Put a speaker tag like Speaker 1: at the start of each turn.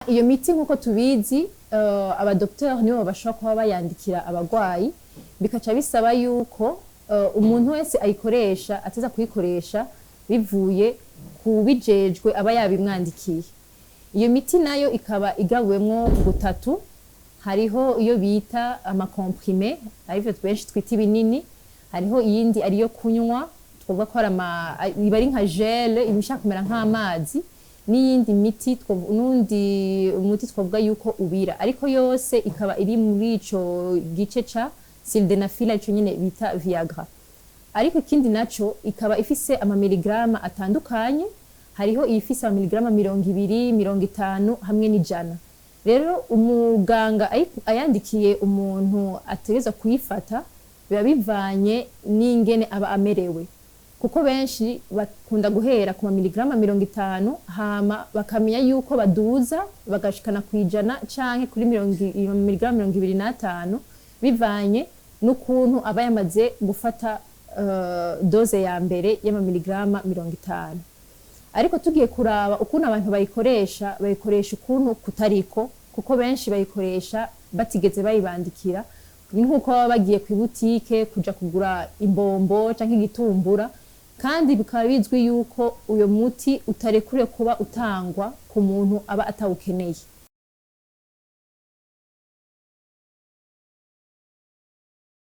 Speaker 1: iyo miti nkuko tubizi abadoktori nibo bashobora kuba bayandikira abagwayi bikaca bisaba yuko umuntu wese ayikoresha ateza kuyikoresha bivuye kubijejwe aba yabimwandikiye. Iyo miti nayo ikaba igabuwemwo gutatu, hariho iyo bita amakomprime arivyo benshi twita ibinini, hariho iyindi ariyo kunywa twovuga ko iba ari nka gel ibishaka kumera nk'amazi, n'iyindi miti umuti twavuga yuko ubira, ariko yose ikaba iri muri ico gice ca sildenafil ico nyene bita Viagra. Ariko ikindi naco ikaba ifise amamiligrama atandukanye, hariho iyifise amamiligrama 200, 50 hamwe n'ijana. Rero umuganga ayandikiye umuntu ategeza kuyifata biba bivanye n'ingene aba amerewe, kuko benshi bakunda guhera ku mamiligrama 50 hama bakamenya yuko baduza bagashikana kwijana canke kuri miligrama 25 bivanye n'ukuntu aba yamaze gufata doze ya mbere y'amamiligrama 50. Ariko tugiye kuraba ukuntu abantu bayikoresha ukuntu kutariko, kuko benshi bayikoresha batigeze bayibandikira, nkuko baba bagiye ku butike kuja kugura imbombo canke igitumbura, kandi bikaba bizwi yuko uyo muti utarekure kuba utangwa ku muntu aba atawukeneye.